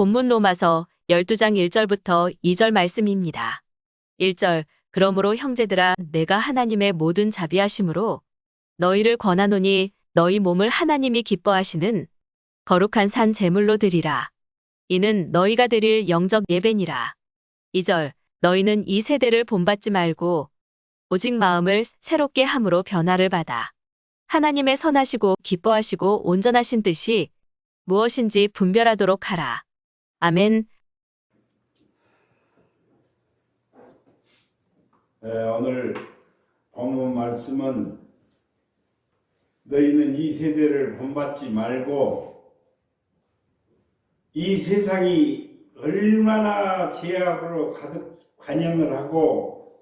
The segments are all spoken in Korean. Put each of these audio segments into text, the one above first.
본문 로마서 12장 1절부터 2절 말씀입니다. 1절 그러므로 형제들아 내가 하나님의 모든 자비하심으로 너희를 권하노니 너희 몸을 하나님이 기뻐하시는 거룩한 산 제물로 드리라. 이는 너희가 드릴 영적 예배니라. 2절 너희는 이 세대를 본받지 말고 오직 마음을 새롭게 함으로 변화를 받아 하나님의 선하시고 기뻐하시고 온전하신 뜻이 무엇인지 분별하도록 하라. 아멘. 오늘 본문 말씀은 너희는 이 세대를 본받지 말고 이 세상이 얼마나 죄악으로 가득 관영을 하고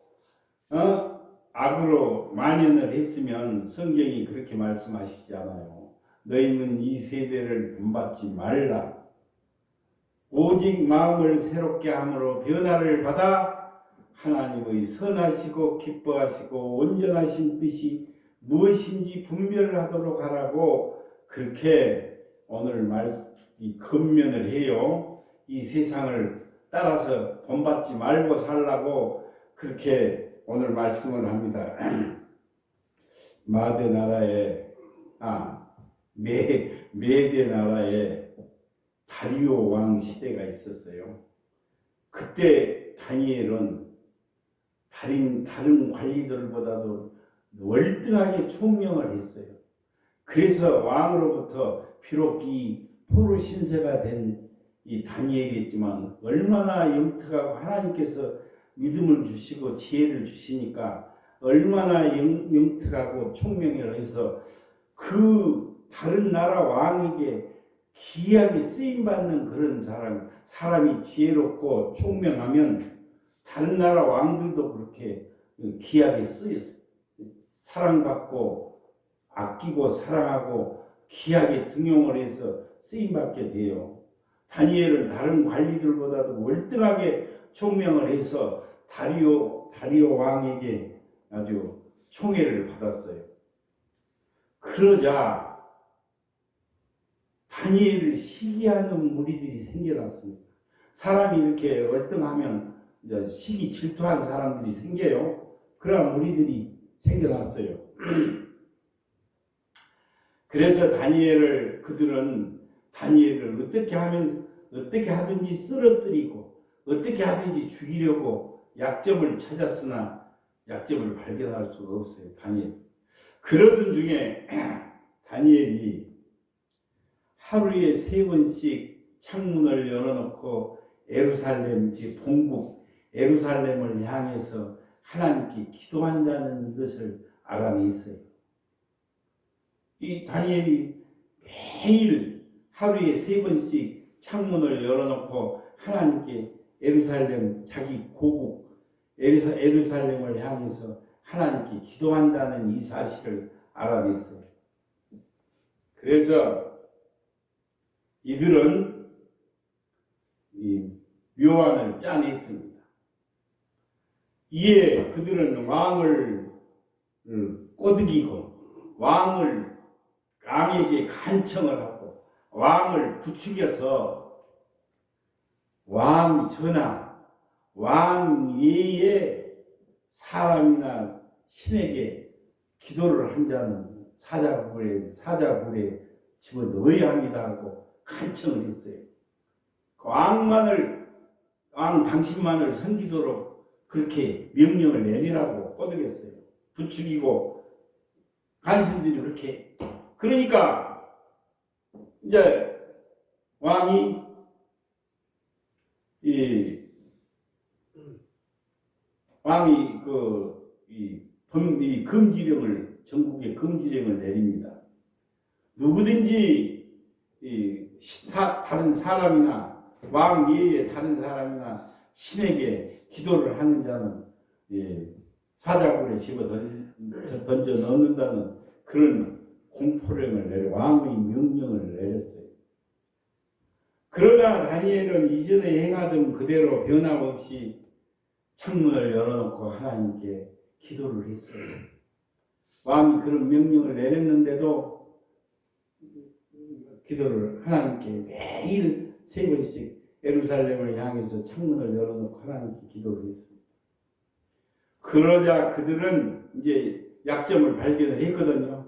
악으로 만연을 했으면 성경이 그렇게 말씀하시지 않아요. 너희는 이 세대를 본받지 말라. 오직 마음을 새롭게 함으로 변화를 받아 하나님의 선하시고 기뻐하시고 온전하신 뜻이 무엇인지 분별하도록 하라고 그렇게 오늘 이 권면을 해요. 이 세상을 따라서 본받지 말고 살라고 그렇게 오늘 말씀을 합니다. 마대 나라에 메대 나라에 다리오 왕 시대가 있었어요. 그때 다니엘은 다른 관리들보다도 월등하게 총명을 했어요. 그래서 왕으로부터 비록 이 포로 신세가 된 이 다니엘이었지만 얼마나 영특하고 하나님께서 믿음을 주시고 지혜를 주시니까 얼마나 영특하고 총명을 해서 그 다른 나라 왕에게 귀하게 쓰임받는 그런 사람이 지혜롭고 총명하면 다른 나라 왕들도 그렇게 귀하게 쓰였어요. 사랑받고 아끼고 사랑하고 귀하게 등용을 해서 쓰임받게 돼요. 다니엘은 다른 관리들보다도 월등하게 총명을 해서 다리오 왕에게 아주 총애를 받았어요. 그러자 다니엘을 시기하는 무리들이 생겨났습니다. 사람이 이렇게 월등하면 이제 시기 질투한 사람들이 생겨요. 그런 무리들이 생겨났어요. 그래서 그들은 다니엘을 어떻게 하든지 쓰러뜨리고 어떻게 하든지 죽이려고 약점을 찾았으나 약점을 발견할 수가 없어요. 다니엘. 그러던 중에 다니엘이 하루에 3번씩 창문을 열어놓고 예루살렘 본국 예루살렘을 향해서 하나님께 기도한다는 것을 알아냈어요. 이 다니엘이 매일 하루에 3번씩 창문을 열어놓고 하나님께 자기 고국 예루살렘을 향해서 하나님께 기도한다는 이 사실을 알아냈어요. 그래서 이들은 이 묘안을 짜냈습니다. 이에 그들은 왕을 꼬드기고 왕에게 간청을 하고 왕을 부추겨서 왕 외에 사람이나 신에게 기도를 한 자는 사자굴에 집어넣어야 합니다 하고 간청을 했어요. 왕 당신만을 섬기도록 그렇게 명령을 내리라고 꼬드겼어요. 부추기고 간신들이 그렇게. 그러니까 이제 왕이 전국에 금지령을 내립니다. 누구든지 다른 사람이나 왕 외에 다른 사람이나 신에게 기도를 하는 자는 사자굴에 집어 던져 넣는다는 그런 공포령을 왕의 명령을 내렸어요. 그러나 다니엘은 이전에 행하던 그대로 변함없이 창문을 열어놓고 하나님께 기도를 했어요. 왕이 그런 명령을 내렸는데도 기도를 하나님께 매일 3번씩 예루살렘을 향해서 창문을 열어놓고 하나님께 기도를 했습니다. 그러자 그들은 이제 약점을 발견을 했거든요.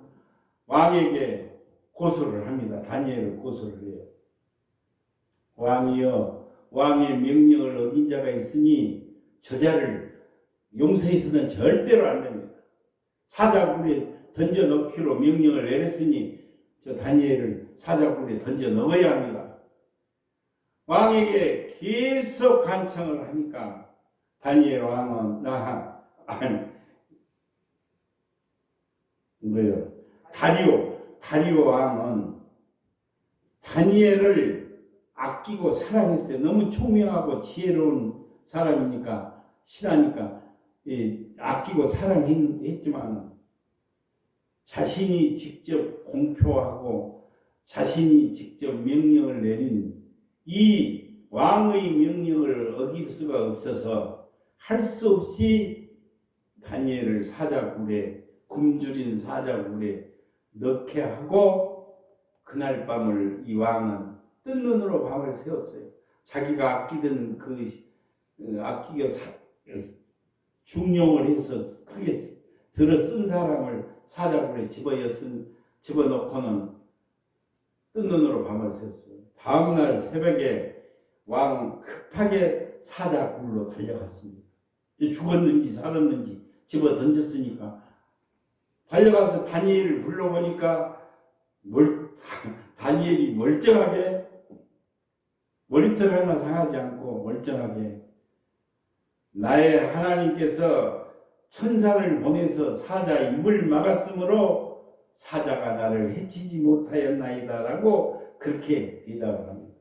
왕에게 고소를 합니다. 다니엘을 고소를 해요. 왕이여, 왕의 명령을 어긴 자가 있으니 저자를 용서해서는 절대로 안 됩니다. 사자굴에 던져 넣기로 명령을 내렸으니 저 다니엘을 사자굴에 던져 넣어야 합니다. 왕에게 계속 간청을 하니까 다니엘 왕은 다리오 왕은 다니엘을 아끼고 사랑했어요. 너무 총명하고 지혜로운 사람이니까, 신하니까 아끼고 사랑했지만 자신이 직접 공표하고 자신이 직접 명령을 내린 이 왕의 명령을 어길 수가 없어서 할 수 없이 다니엘을 사자굴에, 굶주린 사자굴에 넣게 하고 그날 밤을 이 왕은 뜬 눈으로 밤을 새웠어요. 자기가 아끼던 중용을 해서 크게 들어 쓴 사람을 사자굴에 집어넣고는 뜬 눈으로 밤을 새웠어요. 다음날 새벽에 왕은 급하게 사자굴로 달려갔습니다. 죽었는지 살았는지 집어 던졌으니까 달려가서 다니엘을 불러보니까 다니엘이 멀쩡하게, 머리털 하나 상하지 않고 멀쩡하게, 나의 하나님께서 천사를 보내서 사자 입을 막았으므로 사자가 나를 해치지 못하였나이다 라고 그렇게 대답을 합니다.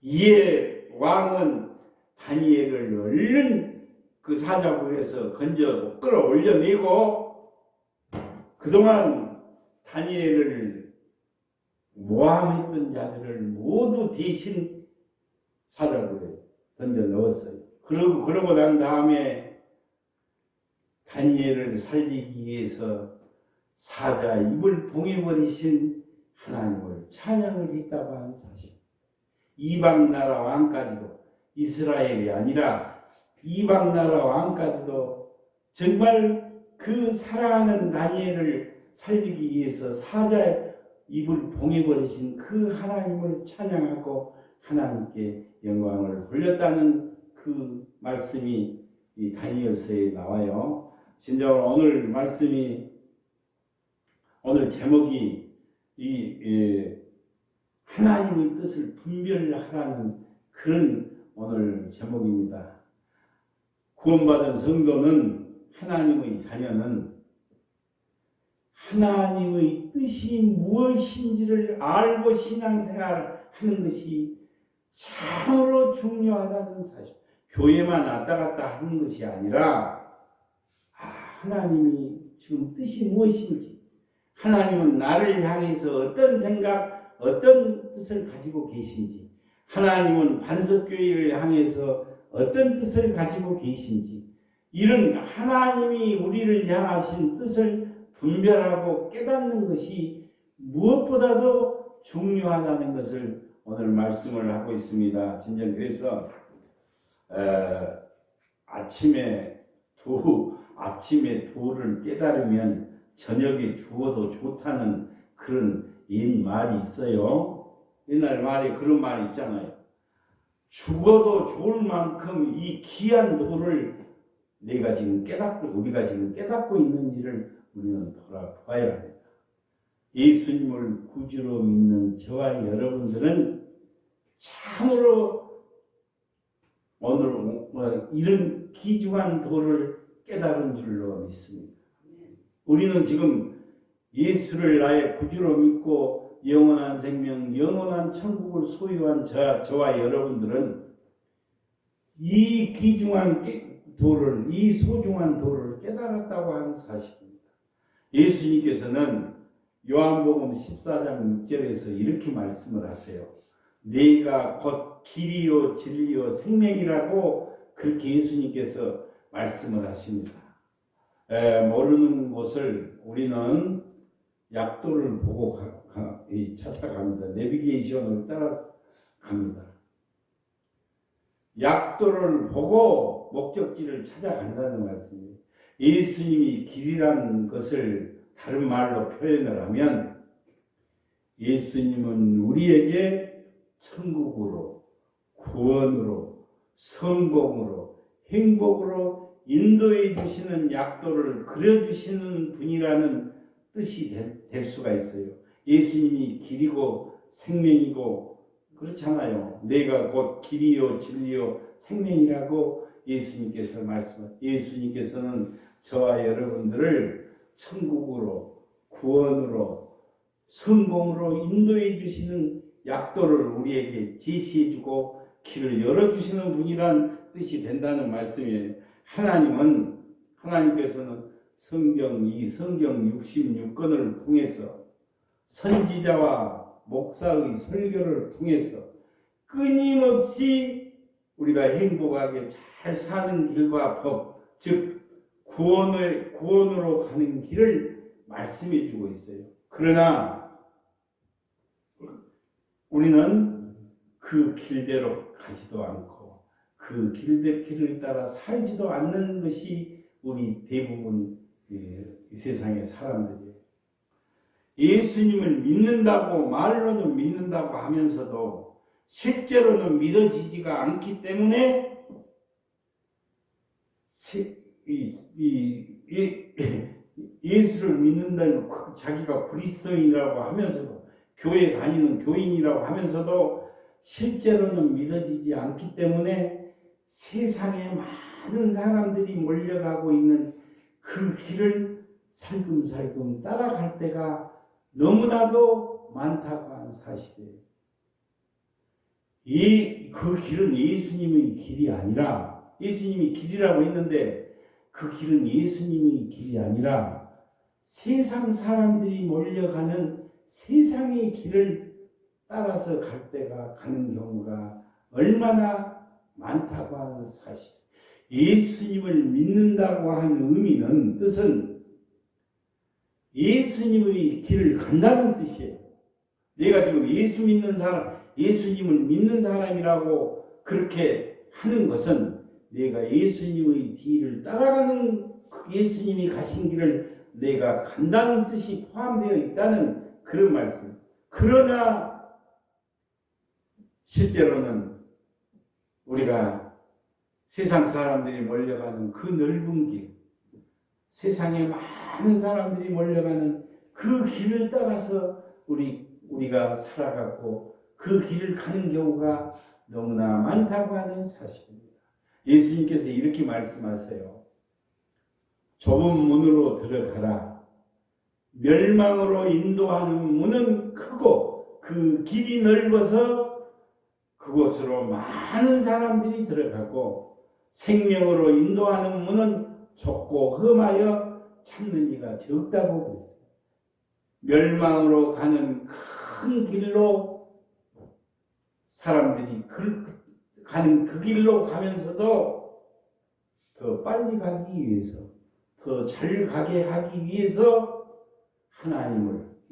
이에 왕은 다니엘을 얼른 그 사자굴에서 건져 끌어올려내고 그동안 다니엘을 모함했던 자들을 모두 대신 사자굴에 던져 넣었어요. 그러고 난 다음에 다니엘을 살리기 위해서 사자 입을 봉해버리신 하나님을 찬양을 했다고 하는 사실. 이방 나라 왕까지도, 이스라엘이 아니라 이방 나라 왕까지도 정말 그 사랑하는 다니엘을 살리기 위해서 사자 입을 봉해버리신 그 하나님을 찬양하고 하나님께 영광을 돌렸다는 그 말씀이 이 다니엘서에 나와요. 진짜 오늘 말씀이, 오늘 제목이 하나님의 뜻을 분별하라는 그런 오늘 제목입니다. 구원받은 성도는, 하나님의 자녀는 하나님의 뜻이 무엇인지를 알고 신앙생활하는 것이 참으로 중요하다는 사실. 교회만 왔다 갔다 하는 것이 아니라 하나님이 지금 뜻이 무엇인지, 하나님은 나를 향해서 어떤 생각, 어떤 뜻을 가지고 계신지, 하나님은 반석교회를 향해서 어떤 뜻을 가지고 계신지, 이런 하나님이 우리를 향하신 뜻을 분별하고 깨닫는 것이 무엇보다도 중요하다는 것을 오늘 말씀을 하고 있습니다. 진정 그래서 아침에 도를 깨달으면 저녁에 죽어도 좋다는 그런 옛 말이 있어요. 옛날 말에 그런 말이 있잖아요. 죽어도 좋을 만큼 이 귀한 도를 우리가 지금 깨닫고 있는지를 우리는 돌아봐야 합니다. 예수님을 구주로 믿는 저와 여러분들은 참으로 오늘 이런 귀중한 도를 깨달은 줄로 믿습니다. 우리는 지금 예수를 나의 구주로 믿고 영원한 생명, 영원한 천국을 소유한 저와 여러분들은 이 귀중한 도를, 이 소중한 도를 깨달았다고 하는 사실입니다. 예수님께서는 요한복음 14장 6절에서 이렇게 말씀을 하세요. 내가 곧 길이요 진리요 생명이라고 그렇게 예수님께서 말씀을 하십니다. 모르는 곳을 우리는 약도를 보고 찾아갑니다. 내비게이션을 따라서 갑니다. 약도를 보고 목적지를 찾아간다는 말씀이에요. 예수님이 길이라는 것을 다른 말로 표현을 하면 예수님은 우리에게 천국으로, 구원으로, 성공으로, 행복으로 인도해 주시는 약도를 그려주시는 분이라는 뜻이 될 수가 있어요. 예수님이 길이고 생명이고 그렇잖아요. 내가 곧 길이요 진리요 생명이라고 예수님께서 예수님께서는 저와 여러분들을 천국으로, 구원으로, 성공으로 인도해 주시는 약도를 우리에게 제시해주고 길을 열어주시는 분이란 뜻이 된다는 말씀이에요. 하나님께서는 성경 66권을 통해서 선지자와 목사의 설교를 통해서 끊임없이 우리가 행복하게 잘 사는 길과 법, 즉 구원으로 가는 길을 말씀해 주고 있어요. 그러나 우리는 그 길대로 가지도 않고 그 길을 따라 살지도 않는 것이 우리 대부분 이 세상의 사람들이에요. 예수님을 믿는다고 말로는 믿는다고 하면서도 실제로는 믿어지지가 않기 때문에 예수를 믿는다는 자기가 그리스도인이라고 하면서도 교회 다니는 교인이라고 하면서도 실제로는 믿어지지 않기 때문에 세상에 많은 사람들이 몰려가고 있는 그 길을 살금살금 따라갈 때가 너무나도 많다고 하는 사실이에요. 그 길은 예수님의 길이 아니라, 예수님이 길이라고 했는데 그 길은 예수님의 길이 아니라 세상 사람들이 몰려가는 세상의 길을 따라서 갈 때가 가는 경우가 얼마나 많다고 하는 사실. 예수님을 믿는다고 하는 뜻은 예수님의 길을 간다는 뜻이에요. 내가 지금 예수님을 믿는 사람이라고 그렇게 하는 것은 내가 예수님의 길을 따라가는 예수님이 가신 길을 내가 간다는 뜻이 포함되어 있다는 그런 말씀. 그러나 실제로는 우리가 세상 사람들이 몰려가는 그 넓은 길, 세상에 많은 사람들이 몰려가는 그 길을 따라서 우리가 살아가고 그 길을 가는 경우가 너무나 많다고 하는 사실입니다. 예수님께서 이렇게 말씀하세요. 좁은 문으로 들어가라. 멸망으로 인도하는 문은 크고 그 길이 넓어서 그곳으로 많은 사람들이 들어가고 생명으로 인도하는 문은 좁고 험하여 찾는 이가 적다고 그랬어요. 멸망으로 가는 큰 길로 사람들이 가는 그 길로 가면서도 더 빨리 가기 위해서, 더 잘 가게 하기 위해서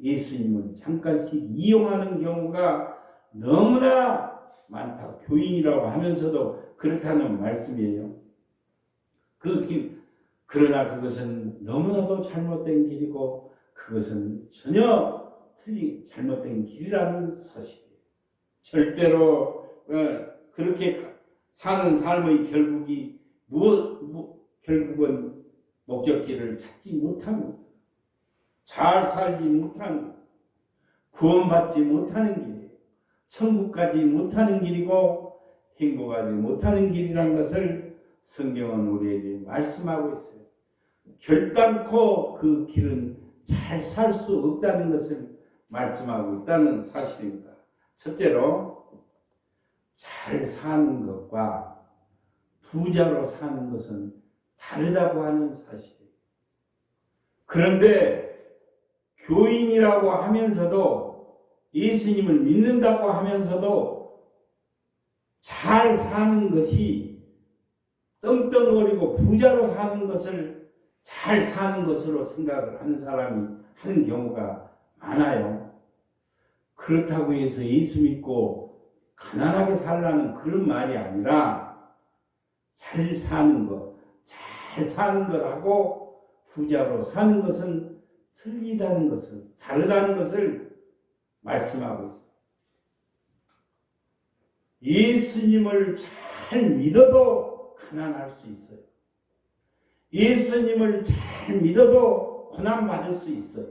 예수님을 잠깐씩 이용하는 경우가 너무나 많다. 교인이라고 하면서도 그렇다는 말씀이에요. 그러나 그것은 너무나도 잘못된 길이고 그것은 전혀 잘못된 길이라는 사실이에요. 절대로 그렇게 사는 삶의 결국은 목적지를 찾지 못하고 잘 살지 못하는, 구원받지 못하는 길이에요. 천국 가지 못하는 길이고 행복하지 못하는 길이라는 것을 성경은 우리에게 말씀하고 있어요. 결단코 그 길은 잘 살 수 없다는 것을 말씀하고 있다는 사실입니다. 첫째로 잘 사는 것과 부자로 사는 것은 다르다고 하는 사실이에요. 그런데 교인이라고 하면서도 예수님을 믿는다고 하면서도 잘 사는 것이 떵떵거리고 부자로 사는 것을 잘 사는 것으로 생각을 하는 사람이 하는 경우가 많아요. 그렇다고 해서 예수 믿고 가난하게 살라는 그런 말이 아니라 잘 사는 것, 잘 사는 것하고 부자로 사는 것은 틀리다는 것을, 다르다는 것을 말씀하고 있습니다. 예수님을 잘 믿어도 가난할 수 있어요. 예수님을 잘 믿어도 고난받을 수 있어요.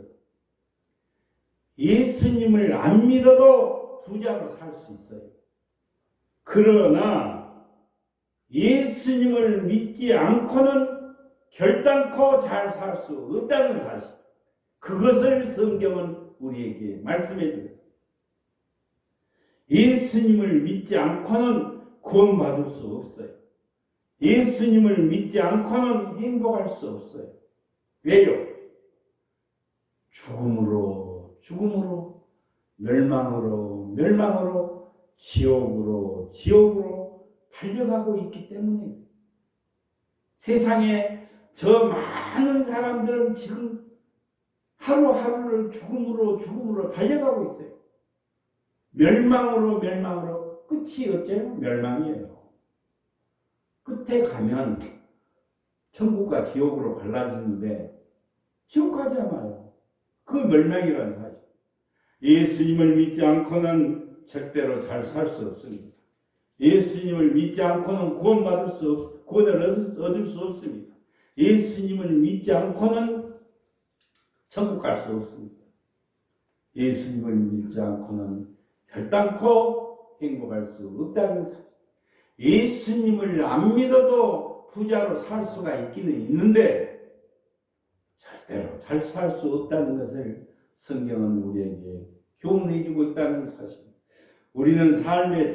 예수님을 안 믿어도 부자로 살 수 있어요. 그러나 예수님을 믿지 않고는 결단코 잘 살 수 없다는 사실, 그것을 성경은 우리에게 말씀해 주니다. 예수님을 믿지 않고는 구원받을 수 없어요. 예수님을 믿지 않고는 행복할 수 없어요. 왜요? 죽음으로, 멸망으로, 지옥으로 달려가고 있기 때문에 세상에 저 많은 사람들은 지금 하루하루를 죽음으로 달려가고 있어요. 멸망으로 끝이 어째요? 멸망이에요. 끝에 가면 천국과 지옥으로 갈라지는데 지옥 가지 않아요. 그 멸망이라는 사실. 예수님을 믿지 않고는 절대로 잘 살 수 없습니다. 예수님을 믿지 않고는 구원을 얻을 수 없습니다. 예수님을 믿지 않고는 천국 갈 수 없습니다. 예수님을 믿지 않고는 결단코 행복할 수 없다는 사실. 예수님을 안 믿어도 부자로 살 수가 있기는 있는데 절대로 잘 살 수 없다는 것을 성경은 우리에게 교훈해주고 있다는 사실. 우리의 삶의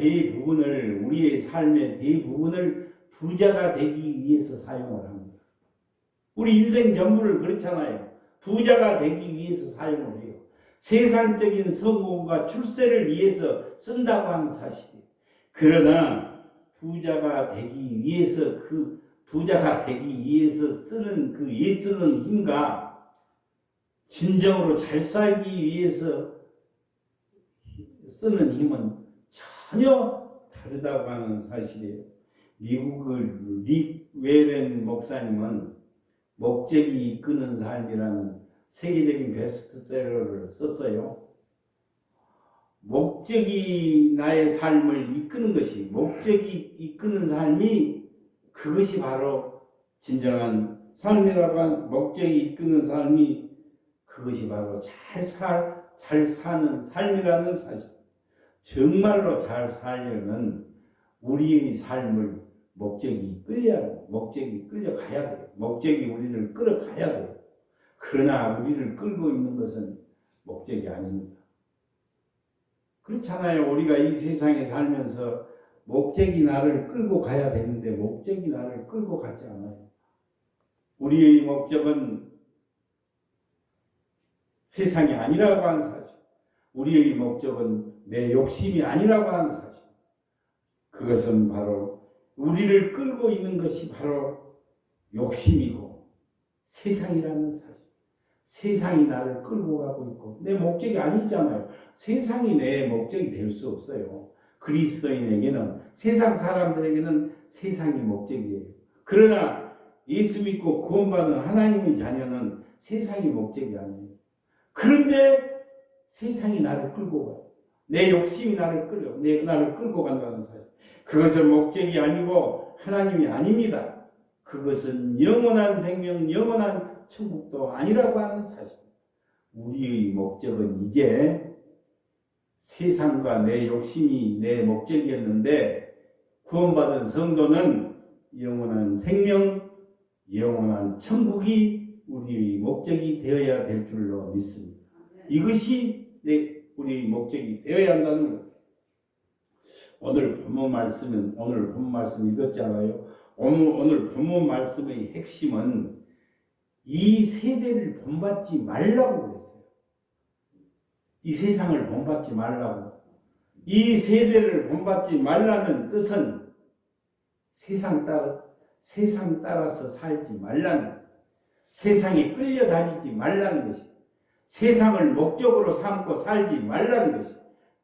대부분을 부자가 되기 위해서 사용을 합니다. 우리 인생 전부를 그렇잖아요. 부자가 되기 위해서 사용을 해요. 세상적인 성공과 출세를 위해서 쓴다고 하는 사실이에요. 그러나 부자가 되기 위해서 쓰는 그 애쓰는 힘과 진정으로 잘 살기 위해서 쓰는 힘은 전혀 다르다고 하는 사실이에요. 미국의 릭 웨렌 목사님은 목적이 이끄는 삶이라는 세계적인 베스트셀러를 썼어요. 목적이 나의 삶을 이끄는 것이, 목적이 이끄는 삶이 그것이 바로 진정한 삶이라고 한, 목적이 이끄는 삶이 그것이 바로 잘 사는 삶이라는 사실. 정말로 잘 살려면 우리의 삶을 목적이 끌려가야 돼요. 목적이 우리를 끌어가야 돼요. 그러나 우리를 끌고 있는 것은 목적이 아닙니다. 그렇잖아요. 우리가 이 세상에 살면서 목적이 나를 끌고 가야 되는데 목적이 나를 끌고 가지 않아요. 우리의 목적은 세상이 아니라고 하는 사실. 우리의 목적은 내 욕심이 아니라고 하는 사실. 그것은 바로 우리를 끌고 있는 것이 바로 욕심이고 세상이라는 사실. 세상이 나를 끌고 가고 있고 내 목적이 아니잖아요. 세상이 내 목적이 될 수 없어요. 그리스도인에게는, 세상 사람들에게는 세상이 목적이에요. 그러나 예수 믿고 구원받은 하나님의 자녀는 세상이 목적이 아니에요. 그런데 세상이 나를 끌고 가요. 내 욕심이 나를 끌고 간다는 사실. 그것은 목적이 아니고 하나님이 아닙니다. 그것은 영원한 생명, 영원한 천국도 아니라고 하는 사실. 우리의 목적은 이제 세상과 내 욕심이 내 목적이었는데 구원받은 성도는 영원한 생명, 영원한 천국이 우리의 목적이 되어야 될 줄로 믿습니다. 이것이 우리의 목적이 되어야 한다는 것. 오늘 본문 말씀 읽었잖아요. 오늘 본문 말씀의 핵심은 이 세대를 본받지 말라고 그랬어요. 이 세상을 본받지 말라고. 이 세대를 본받지 말라는 뜻은 세상 따라서 살지 말라는, 세상에 끌려다니지 말라는 것이, 세상을 목적으로 삼고 살지 말라는 것이,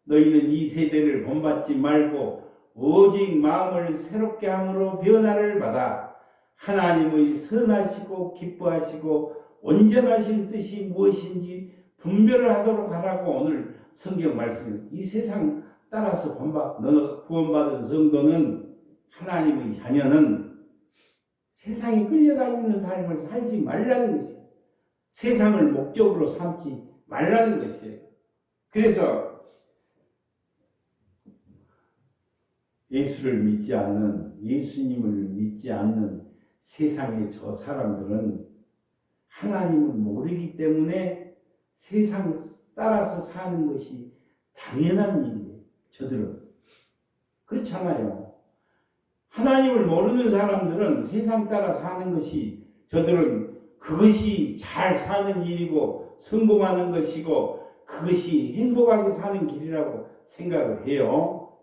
너희는 이 세대를 본받지 말고 오직 마음을 새롭게 함으로 변화를 받아 하나님의 선하시고 기뻐하시고 온전하신 뜻이 무엇인지 분별을 하도록 하라고 오늘 성경 말씀. 이 세상 따라서 구원받은 성도는, 하나님의 자녀는 세상에 끌려다니는 삶을 살지 말라는 것이에요. 세상을 목적으로 삼지 말라는 것이에요. 그래서 예수를 믿지 않는, 예수님을 믿지 않는 세상의 저 사람들은 하나님을 모르기 때문에 세상 따라서 사는 것이 당연한 일이에요. 저들은 그렇잖아요. 하나님을 모르는 사람들은 세상 따라 사는 것이, 저들은 그것이 잘 사는 일이고 성공하는 것이고 그것이 행복하게 사는 길이라고 생각을 해요.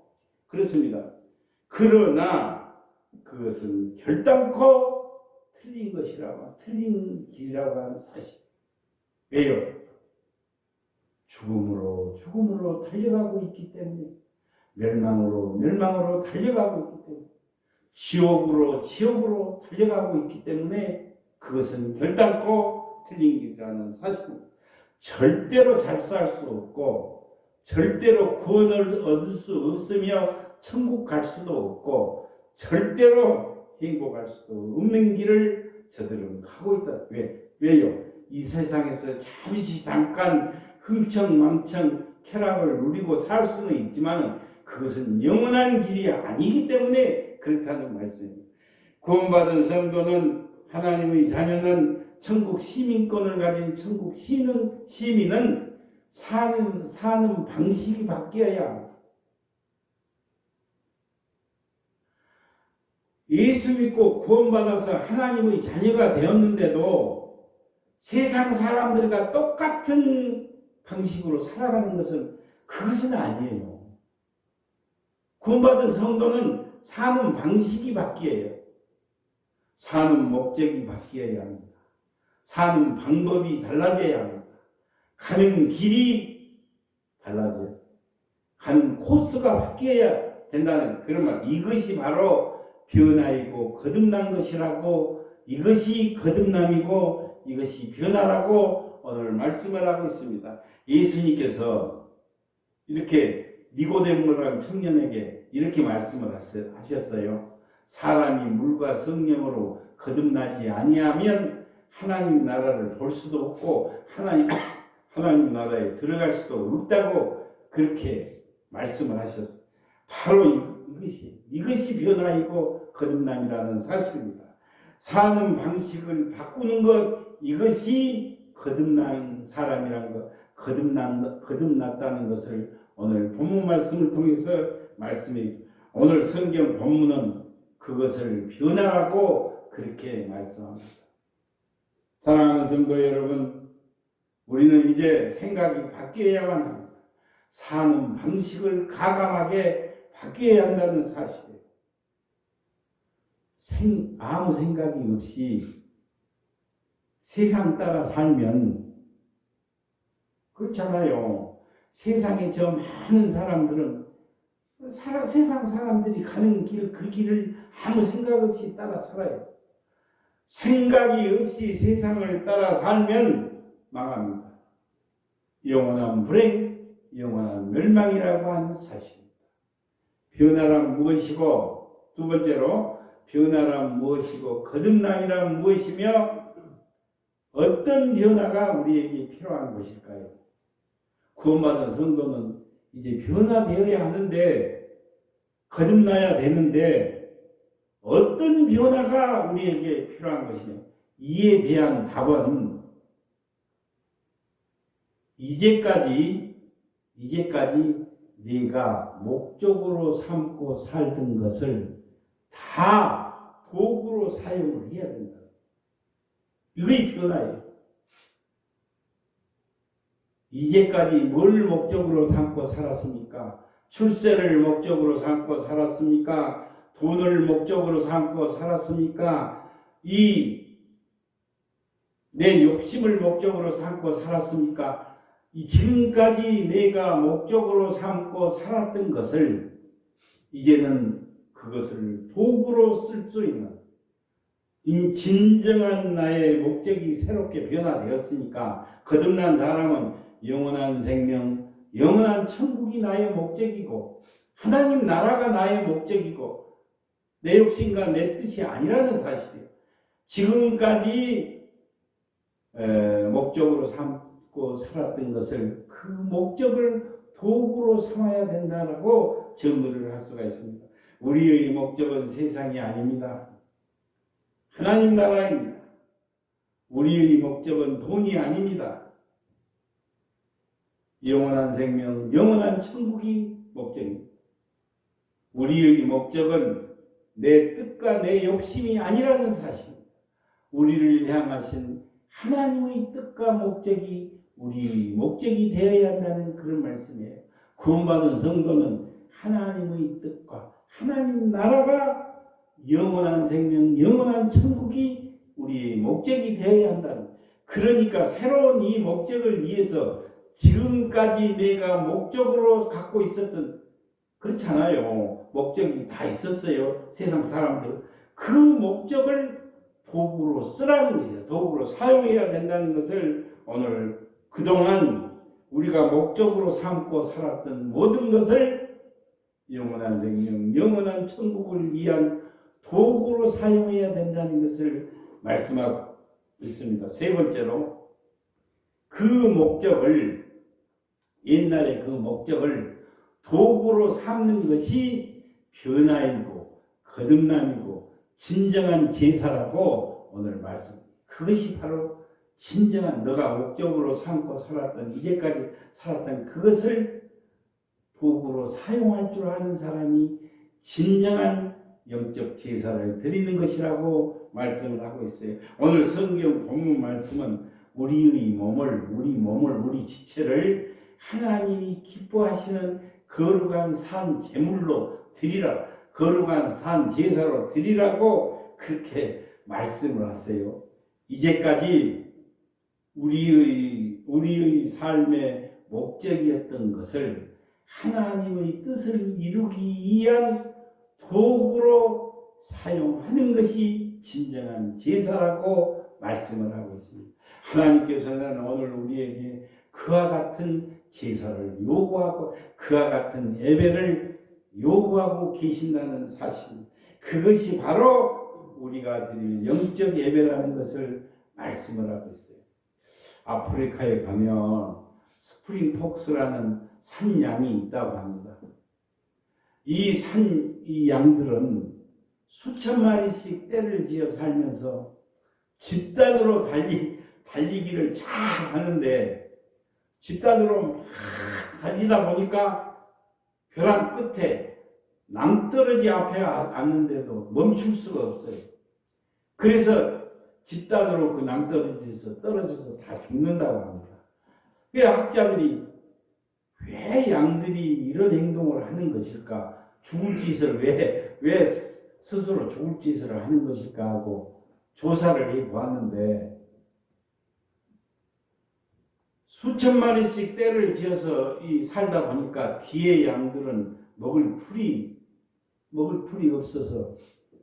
그렇습니다. 그러나 그것은 결단코 틀린 것이라고, 틀린 길이라고 하는 사실. 왜요? 죽음으로 달려가고 있기 때문에, 멸망으로 달려가고 있기 때문에, 지옥으로 달려가고 있기 때문에 그것은 결단코 틀린 길이라는 사실입니다. 절대로 잘 살 수 없고, 절대로 구원을 얻을 수 없으며 천국 갈 수도 없고, 절대로 행복할 수도 없는 길을 저들은 가고 있다. 왜요? 이 세상에서 잠깐 흥청망청 쾌락을 누리고 살 수는 있지만 그것은 영원한 길이 아니기 때문에 그렇다는 말씀입니다. 구원받은 성도는, 하나님의 자녀는, 천국 시민권을 가진 천국 시민은 사는 방식이 바뀌어야 합니다. 예수 믿고 구원받아서 하나님의 자녀가 되었는데도 세상 사람들과 똑같은 방식으로 살아가는 그것은 아니에요. 구원받은 성도는 사는 방식이 바뀌어요. 사는 목적이 바뀌어야 합니다. 사는 방법이 달라져야 합니다. 가는 길이 달라져요. 가는 코스가 바뀌어야 된다는 그런 말. 이것이 바로 변화이고 거듭난 것이라고, 이것이 거듭남이고 이것이 변화라고 오늘 말씀을 하고 있습니다. 예수님께서 이렇게 니고데모라는 청년에게 이렇게 말씀을 하셨어요. 사람이 물과 성령으로 거듭나지 아니하면 하나님 나라를 볼 수도 없고 하나님 나라에 들어갈 수도 없다고 그렇게 말씀을 하셨어요. 바로 이것이 변화이고 거듭남이라는 사실입니다. 사는 방식을 바꾸는 것, 이것이 거듭난 사람이라는 것, 거듭났다는 것을 오늘 본문 말씀을 통해서 말씀해, 오늘 성경 본문은 그것을 변화라고 그렇게 말씀합니다. 사랑하는 성도 여러분, 우리는 이제 생각이 바뀌어야만 합니다. 사는 방식을 가감하게 바뀌어야 한다는 사실이에요. 아무 생각이 없이 세상 따라 살면 그렇잖아요. 세상에 저 많은 사람들은 세상 사람들이 가는 그 길을 아무 생각 없이 따라 살아요. 생각이 없이 세상을 따라 살면 망합니다. 영원한 불행, 영원한 멸망이라고 하는 사실입니다. 변화란 무엇이고, 두 번째로 변화란 무엇이고 거듭남이란 무엇이며 어떤 변화가 우리에게 필요한 것일까요? 구원받은 성도는 이제 변화되어야 하는데, 거듭나야 되는데 어떤 변화가 우리에게 필요한 것이냐? 이에 대한 답은 이제까지 네가 목적으로 삼고 살던 것을 다 도구로 사용을 해야 된다. 이게 변화예요. 이제까지 뭘 목적으로 삼고 살았습니까? 출세를 목적으로 삼고 살았습니까? 돈을 목적으로 삼고 살았습니까? 내 욕심을 목적으로 삼고 살았습니까? 지금까지 내가 목적으로 삼고 살았던 것을 이제는 그것을 도구로 쓸 수 있는 진정한 나의 목적이 새롭게 변화되었으니까 거듭난 사람은 영원한 생명, 영원한 천국이 나의 목적이고 하나님 나라가 나의 목적이고 내 욕심과 내 뜻이 아니라는 사실이에요. 지금까지 목적으로 삼고 살았던 것을 그 목적을 도구로 삼아야 된다라고 정의를 할 수가 있습니다. 우리의 목적은 세상이 아닙니다. 하나님 나라입니다. 우리의 목적은 돈이 아닙니다. 영원한 생명, 영원한 천국이 목적입니다. 우리의 목적은 내 뜻과 내 욕심이 아니라는 사실입니다. 우리를 향하신 하나님의 뜻과 목적이 우리의 목적이 되어야 한다는 그런 말씀이에요. 구원받은 성도는 하나님의 뜻과 하나님 나라가 영원한 생명, 영원한 천국이 우리의 목적이 되어야 한다는. 그러니까 새로운 이 목적을 위해서 지금까지 내가 목적으로 갖고 있었던, 그렇잖아요. 목적이 다 있었어요. 세상 사람들. 그 목적을 도구로 쓰라는 것이죠. 도구로 사용해야 된다는 것을 오늘 그동안 우리가 목적으로 삼고 살았던 모든 것을 영원한 생명, 영원한 천국을 위한 도구로 사용해야 된다는 것을 말씀하고 있습니다. 세 번째로 그 목적을, 옛날에 그 목적을 도구로 삼는 것이 변화이고 거듭남이고 진정한 제사라고 오늘 말씀. 그것이 바로 진정한 너가 목적으로 삼고 살았던, 이제까지 살았던 그것을 도구로 사용할 줄 아는 사람이 진정한 영적 제사를 드리는 것이라고 말씀을 하고 있어요. 오늘 성경 본문 말씀은 우리 지체를 하나님이 기뻐하시는 거룩한 산 제물로 드리라, 거룩한 산 제사로 드리라고 그렇게 말씀을 하세요. 이제까지 우리의 삶의 목적이었던 것을 하나님의 뜻을 이루기 위한 도구로 사용하는 것이 진정한 제사라고 말씀을 하고 있습니다. 하나님께서는 오늘 우리에게 그와 같은 제사를 요구하고 그와 같은 예배를 요구하고 계신다는 사실, 그것이 바로 우리가 드릴 영적 예배라는 것을 말씀을 하고 있어요. 아프리카에 가면 스프링 폭스라는 산양이 있다고 합니다. 이 양들은 수천 마리씩 떼를 지어 살면서 집단으로 달리기를 잘 하는데, 집단으로 막 달리다 보니까 벼랑 끝에 낭떠러지 앞에 앉는데도 멈출 수가 없어요. 그래서 집단으로 그 낭떠러지에서 떨어져서 다 죽는다고 합니다. 그래서 학자들이 왜 양들이 이런 행동을 하는 것일까? 죽을 짓을 왜 스스로 죽을 짓을 하는 것일까 하고 조사를 해 보았는데, 수천 마리씩 떼를 지어서 살다 보니까 뒤에 양들은 먹을 풀이 없어서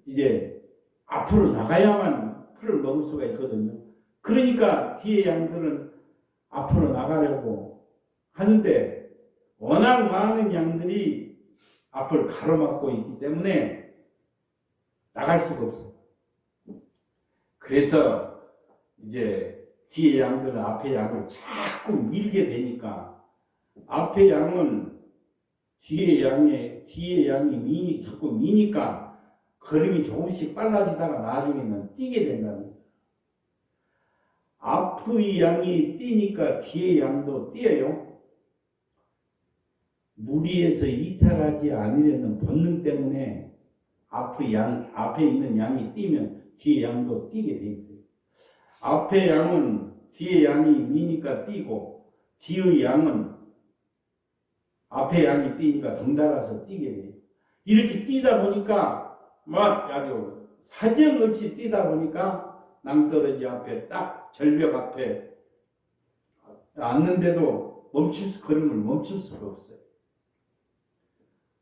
이제 앞으로 나가야만 풀을 먹을 수가 있거든요. 그러니까 뒤에 양들은 앞으로 나가려고 하는데 워낙 많은 양들이 앞을 가로막고 있기 때문에 나갈 수가 없어요. 그래서 이제 뒤에 양들은 앞에 양을 자꾸 밀게 되니까 앞에 양은 뒤에 양이 자꾸 미니까 걸음이 조금씩 빨라지다가 나중에는 뛰게 된답니다. 앞의 양이 뛰니까 뒤에 양도 뛰어요. 무리에서 이탈하지 않으려는 본능 때문에 앞에 있는 양이 뛰면 뒤에 양도 뛰게 돼 있어요. 앞에 양은 뒤에 양이 미니까 뛰고, 뒤의 양은 앞에 양이 뛰니까 덩달아서 뛰게 돼요. 이렇게 뛰다 보니까 막 아주 사정없이 뛰다 보니까 낭떠러지 앞에 딱 절벽 앞에 앉는데도 걸음을 멈출 수가 없어요.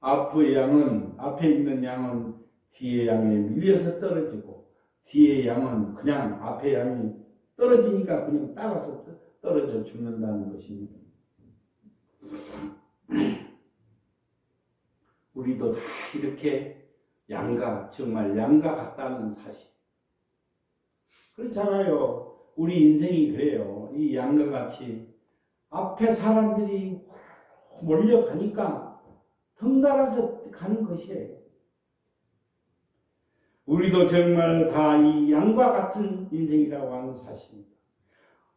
앞에 있는 양은 뒤에 양에 밀려서 떨어지고, 뒤에 양은 그냥 앞에 양이 떨어지니까 그냥 따라서 떨어져 죽는다는 것입니다. 우리도 다 이렇게 정말 양과 같다는 사실. 그렇잖아요. 우리 인생이 그래요. 이 양과 같이 앞에 사람들이 몰려가니까 덩달아서 가는 것이에요. 우리도 정말 다 이 양과 같은 인생이라고 하는 사실입니다.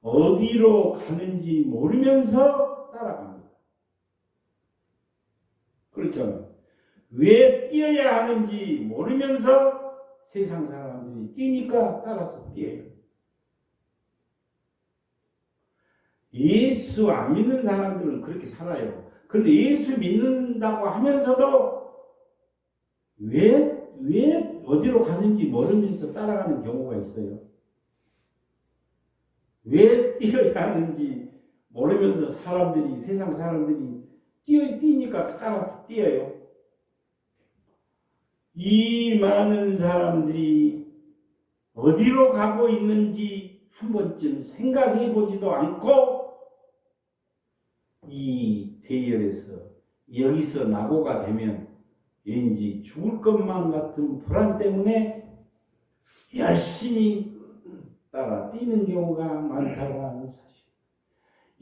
어디로 가는지 모르면서 따라갑니다. 그렇죠. 왜 뛰어야 하는지 모르면서 세상 사람들이 뛰니까 따라서 뛰어요. 예수 안 믿는 사람들은 그렇게 살아요. 그런데 예수 믿는다고 하면서도 왜 어디로 가는지 모르면서 따라가는 경우가 있어요. 왜 뛰어야 하는지 모르면서 세상 사람들이 뛰니까 따라서 뛰어요. 이 많은 사람들이 어디로 가고 있는지 한 번쯤 생각해 보지도 않고 이 대열에서 여기서 낙오가 되면 왠지 죽을 것만 같은 불안 때문에 열심히 따라 뛰는 경우가 많다고 하는 사실.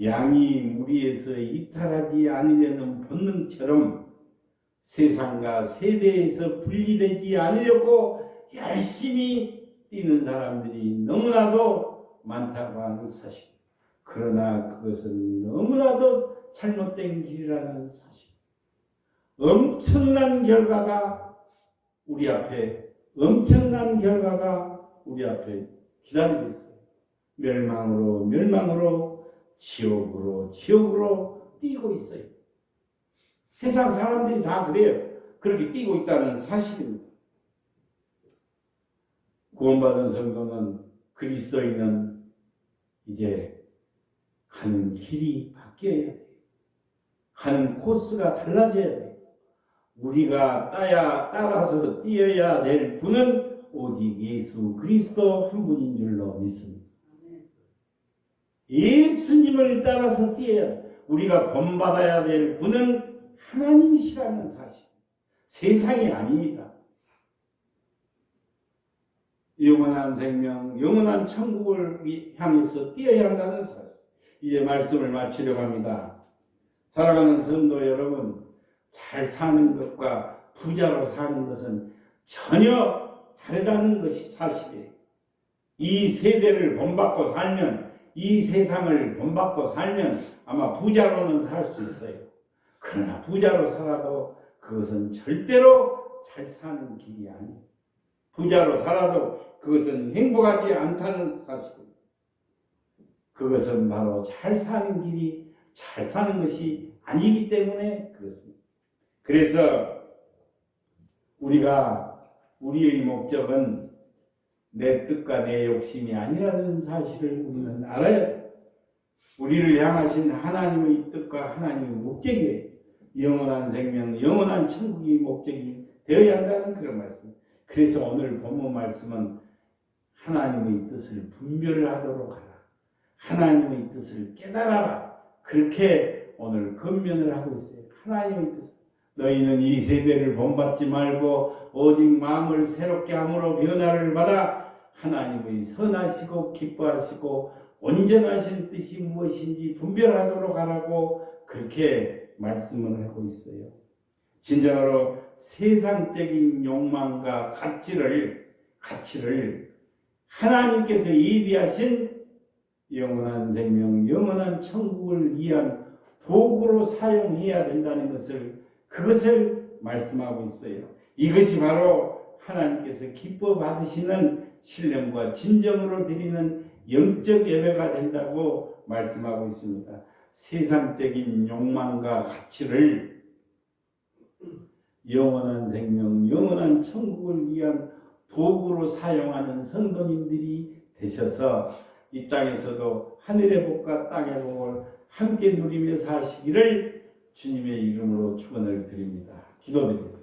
양이 무리에서 이탈하지 않으려는 본능처럼 세상과 세대에서 분리되지 않으려고 열심히 뛰는 사람들이 너무나도 많다고 하는 사실. 그러나 그것은 너무나도 잘못된 길이라는 사실. 엄청난 결과가 우리 앞에 기다리고 있어요. 멸망으로 지옥으로 뛰고 있어요. 세상 사람들이 다 그래요. 그렇게 뛰고 있다는 사실입니다. 구원받은 성도는 그리스도인은 이제 가는 길이 바뀌어야 돼요. 가는 코스가 달라져야 돼요. 우리가 따라서 뛰어야 될 분은 오직 예수 그리스도 한 분인 줄로 믿습니다. 예수님을 따라서 뛰어야 돼요. 우리가 본받아야 될 분은 하나님이시라는 사실. 세상이 아닙니다. 영원한 생명, 영원한 천국을 향해서 뛰어야 한다는 사실. 이제 말씀을 마치려고 합니다. 사랑하는 성도 여러분, 잘 사는 것과 부자로 사는 것은 전혀 다르다는 것이 사실이에요. 이 세대를 본받고 살면, 이 세상을 본받고 살면 아마 부자로는 살 수 있어요. 그러나 부자로 살아도 그것은 절대로 잘 사는 길이 아니에요. 부자로 살아도 그것은 행복하지 않다는 사실입니다. 그것은 바로 잘 사는 길이 잘 사는 것이 아니기 때문에 그렇습니다. 그래서 우리의 목적은 내 뜻과 내 욕심이 아니라는 사실을 우리는 알아야 돼요. 우리를 향하신 하나님의 뜻과 하나님의 목적이에요. 영원한 생명, 영원한 천국이 목적이 되어야 한다는 그런 말씀. 그래서 오늘 본문 말씀은 하나님의 뜻을 분별하도록 하라. 하나님의 뜻을 깨달아라. 그렇게 오늘 권면을 하고 있어요. 하나님의 뜻. 너희는 이 세대를 본받지 말고 오직 마음을 새롭게 함으로 변화를 받아 하나님의 선하시고 기뻐하시고 온전하신 뜻이 무엇인지 분별하도록 하라고 그렇게 말씀을 하고 있어요. 진정으로 세상적인 욕망과 가치를 하나님께서 예비하신 영원한 생명, 영원한 천국을 위한 도구로 사용해야 된다는 그것을 말씀하고 있어요. 이것이 바로 하나님께서 기뻐 받으시는 신령과 진정으로 드리는 영적 예배가 된다고 말씀하고 있습니다. 세상적인 욕망과 가치를 영원한 생명, 영원한 천국을 위한 도구로 사용하는 성도님들이 되셔서 이 땅에서도 하늘의 복과 땅의 복을 함께 누리며 사시기를 주님의 이름으로 축원을 드립니다. 기도드립니다.